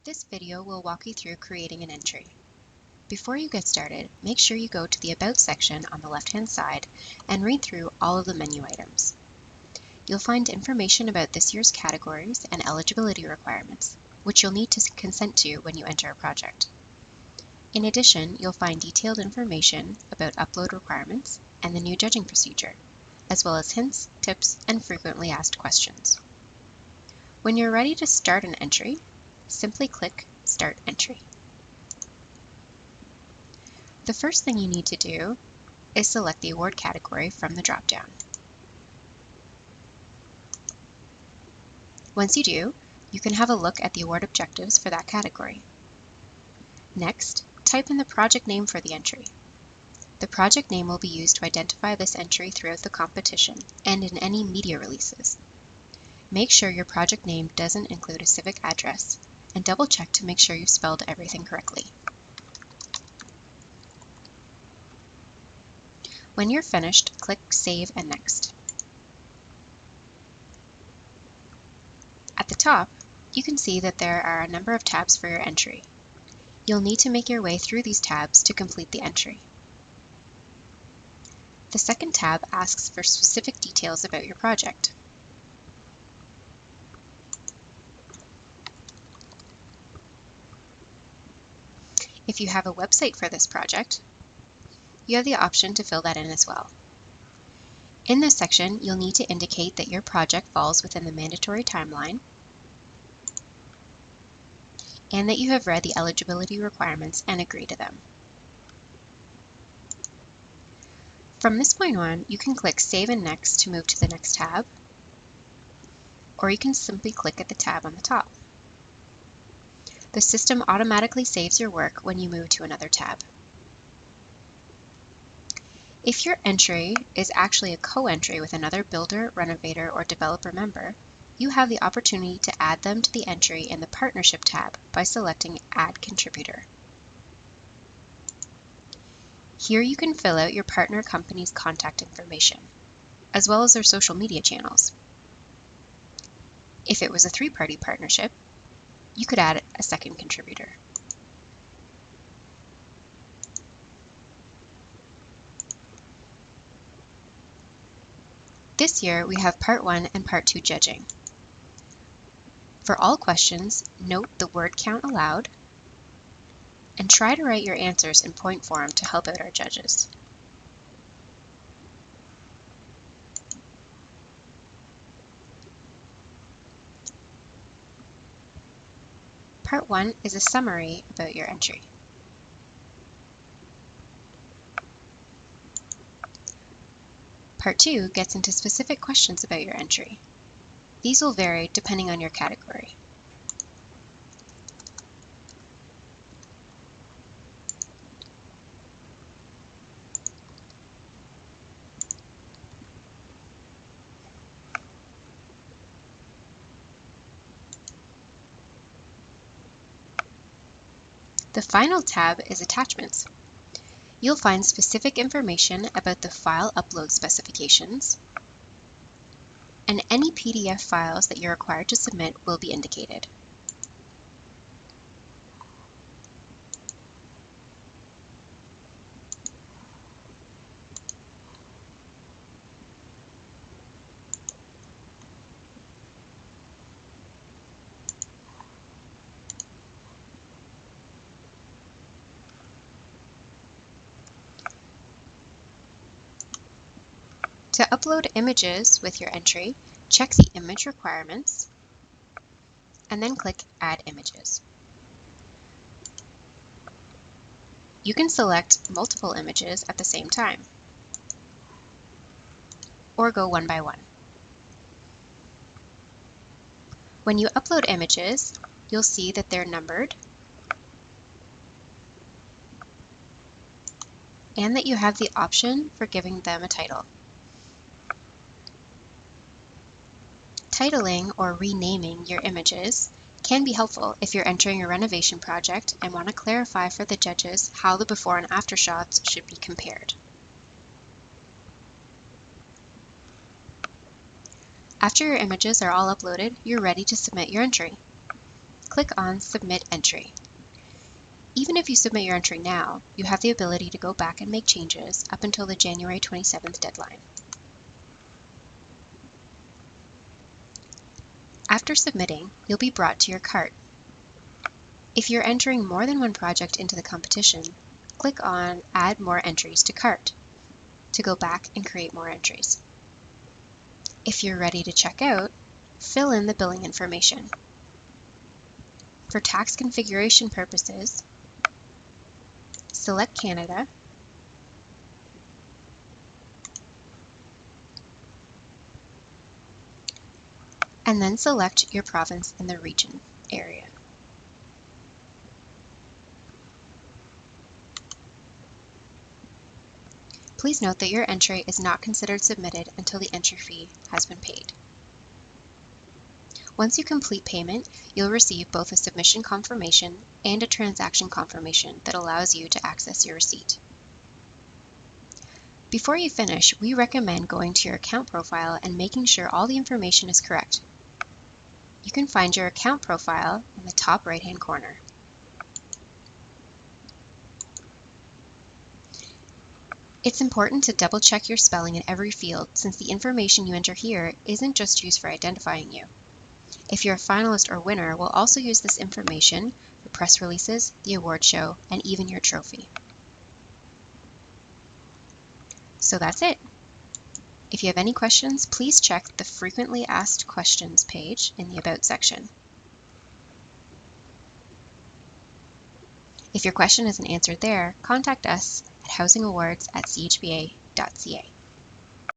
This video will walk you through creating an entry. Before you get started, make sure you go to the About section on the left-hand side and read through all of the menu items. You'll find information about this year's categories and eligibility requirements, which you'll need to consent to when you enter a project. In addition, you'll find detailed information about upload requirements and the new judging procedure, as well as hints, tips, and frequently asked questions. When you're ready to start an entry, simply click Start Entry. The first thing you need to do is select the award category from the drop-down. Once you do, you can have a look at the award objectives for that category. Next, type in the project name for the entry. The project name will be used to identify this entry throughout the competition and in any media releases. Make sure your project name doesn't include a civic address, and double-check to make sure you've spelled everything correctly. When you're finished, click Save and Next. At the top, you can see that there are a number of tabs for your entry. You'll need to make your way through these tabs to complete the entry. The second tab asks for specific details about your project. If you have a website for this project, you have the option to fill that in as well. In this section, you'll need to indicate that your project falls within the mandatory timeline and that you have read the eligibility requirements and agree to them. From this point on, you can click Save and Next to move to the next tab, or you can simply click at the tab on the top. The system automatically saves your work when you move to another tab. If your entry is actually a co-entry with another builder, renovator, or developer member, you have the opportunity to add them to the entry in the Partnership tab by selecting Add Contributor. Here you can fill out your partner company's contact information, as well as their social media channels. If it was a three-party partnership, you could add a second contributor. This year, we have Part 1 and Part 2 judging. For all questions, note the word count allowed and try to write your answers in point form to help out our judges. Part 1 is a summary about your entry. Part 2 gets into specific questions about your entry. These will vary depending on your category. The final tab is Attachments. You'll find specific information about the file upload specifications, and any PDF files that you're required to submit will be indicated. To upload images with your entry, check the image requirements and then click Add Images. You can select multiple images at the same time or go one by one. When you upload images, you'll see that they're numbered and that you have the option for giving them a title. Titling or renaming your images can be helpful if you're entering a renovation project and want to clarify for the judges how the before and after shots should be compared. After your images are all uploaded, you're ready to submit your entry. click on Submit Entry. Even if you submit your entry now, you have the ability to go back and make changes up until the January 27th deadline. After submitting, you'll be brought to your cart. If you're entering more than one project into the competition, click on Add More Entries to Cart to go back and create more entries. If you're ready to check out, fill in the billing information. For tax configuration purposes, select Canada, and then select your province and the region area. Please note that your entry is not considered submitted until the entry fee has been paid. Once you complete payment, you'll receive both a submission confirmation and a transaction confirmation that allows you to access your receipt. Before you finish, we recommend going to your account profile and making sure all the information is correct. You can find your account profile in the top right-hand corner. It's important to double-check your spelling in every field since the information you enter here isn't just used for identifying you. If you're a finalist or winner, we'll also use this information for press releases, the award show, and even your trophy. So that's it. If you have any questions, please check the Frequently Asked Questions page in the About section. If your question isn't answered there, contact us at housingawards@chba.ca.